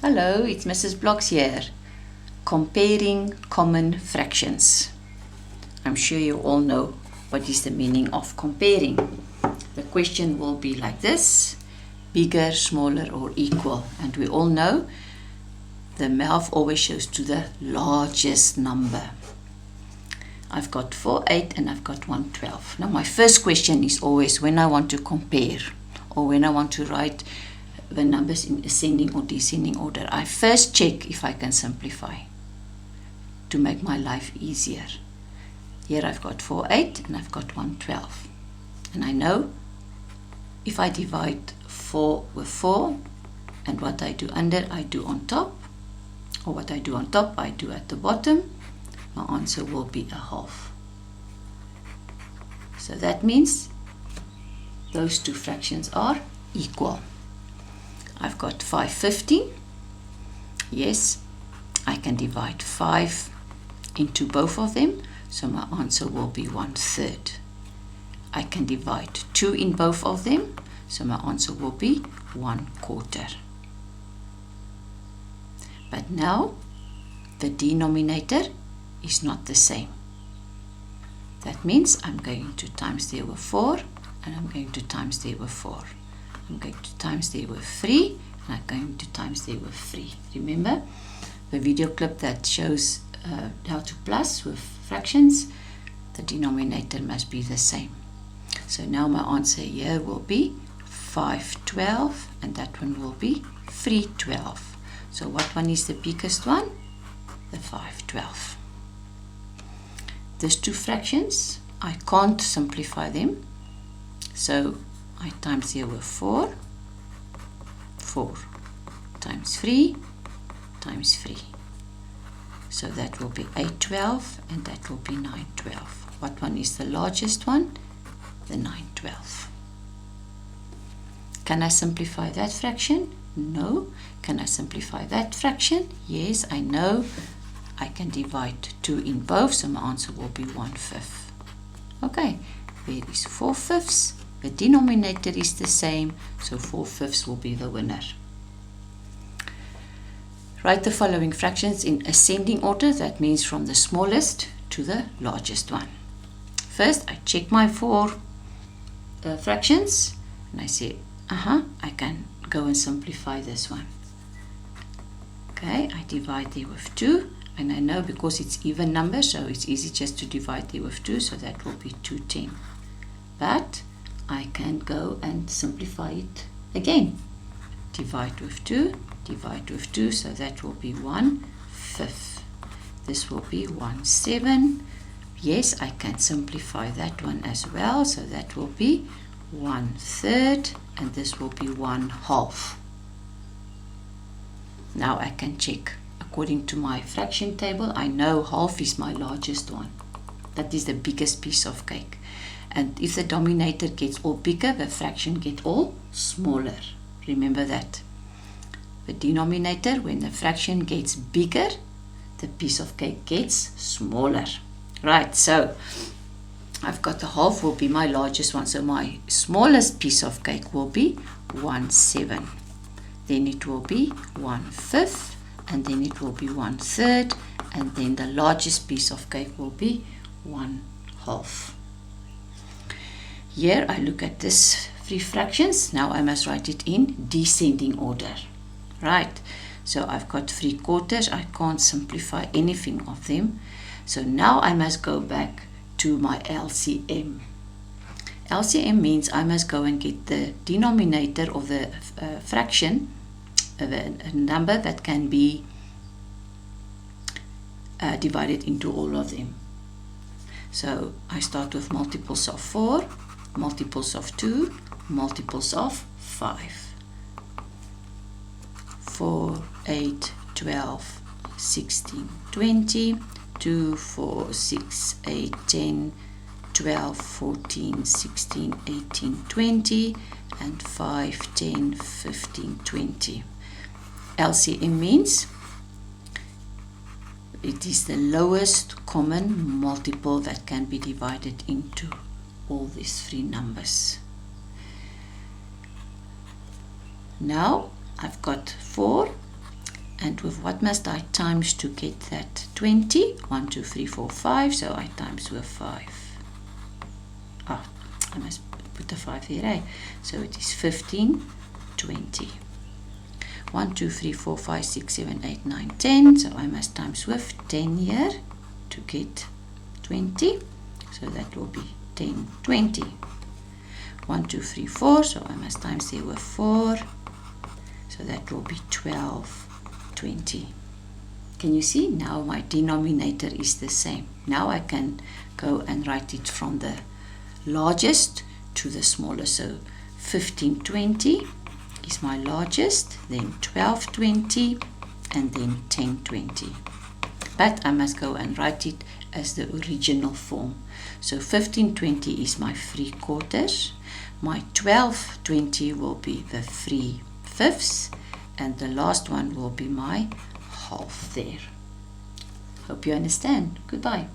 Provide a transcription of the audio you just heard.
Hello, it's Mrs. Blocks here. Comparing common fractions. I'm sure you all know what is the meaning of comparing. The question will be like this: bigger, smaller, or equal. And we all know the mouth always shows to the largest number. I've got 4, 8 and I've got 1, 12. Now my first question is always when I want to compare or when I want to write the numbers in ascending or descending order, I first check if I can simplify to make my life easier. Here I've got 4, 8 and I've got 1, 12. And I know if I divide 4 with 4 and what I do under I do on top, or what I do on top I do at the bottom, my answer will be a half. So that means those two fractions are equal. I've got 5/50. Yes, I can divide 5 into both of them, so my answer will be 1/3. I can divide 2 in both of them, so my answer will be 1/4. But now the denominator is not the same. That means I'm going to times there with 4 and I'm going to times there with 4. I'm going to times there with 3 and I'm going to times there with 3. Remember the video clip that shows how to plus with fractions? The denominator must be the same. So now my answer here will be 5/12 and that one will be 3/12. So what one is the biggest one? The 5/12. These two fractions, I can't simplify them. So I times here with 4, 4 times 3 times 3. So that will be 8/12 and that will be 9/12. What one is the largest one? The 9/12. Can I simplify that fraction? No. Can I simplify that fraction? Yes, I know. I can divide 2 in both, so my answer will be 1/5. Okay, there is 4/5. The denominator is the same, so 4/5 will be the winner. Write the following fractions in ascending order. That means from the smallest to the largest one. First, I check my 4 fractions and I say, I can go and simplify this one. Okay, I divide there with 2 and I know because it's even number, so it's easy just to divide there with 2, so that will be 2/10. But I can go and simplify it again. Divide with 2, so that will be 1/5. This will be 1/7. Yes, I can simplify that one as well, so that will be 1/3 and this will be 1/2. Now I can check. According to my fraction table, I know half is my largest one. That is the biggest piece of cake. And if the denominator gets all bigger, the fraction gets all smaller. Remember that. The denominator, when the fraction gets bigger, the piece of cake gets smaller. Right, so I've got the half will be my largest one. So my smallest piece of cake will be 1/7. Then it will be 1/5. And then it will be 1/3. And then the largest piece of cake will be 1/2. Here I look at this 3 fractions. Now I must write it in descending order. Right, so I've got 3/4. I can't simplify anything of them. So now I must go back to my LCM. LCM means I must go and get the denominator of the fraction, a number that can be divided into all of them. So I start with multiples of 4, multiples of 2, multiples of 5. 4, 8, 12, 16, 20, 2, 4, 6, 8, 10, 12, 14, 16, 18, 20, and 5, 10, 15, 20. LCM means it is the lowest common multiple that can be divided into all these 3 numbers. Now I've got 4 And with what must I times to get that 20? 1, 2, 3, 4, 5. So I times with 5. Oh, I must put the 5 here, eh? So it is 15, 20. 1, 2, 3, 4, 5, 6, 7, 8, 9, 10. So I must times with 10 here to get 20. So that will be 10, 20. 1, 2, 3, 4. So I must times there with 4. So that will be 12, 20. Can you see? Now my denominator is the same. Now I can go and write it from the largest to the smallest. So 15, 20 is my largest, then 12, 20, and then 10, 20. But I must go and write it as the original form. So 15, 20 is my 3/4. My 12, 20 will be the 3/5, and the last one will be my half there. Hope you understand. Goodbye.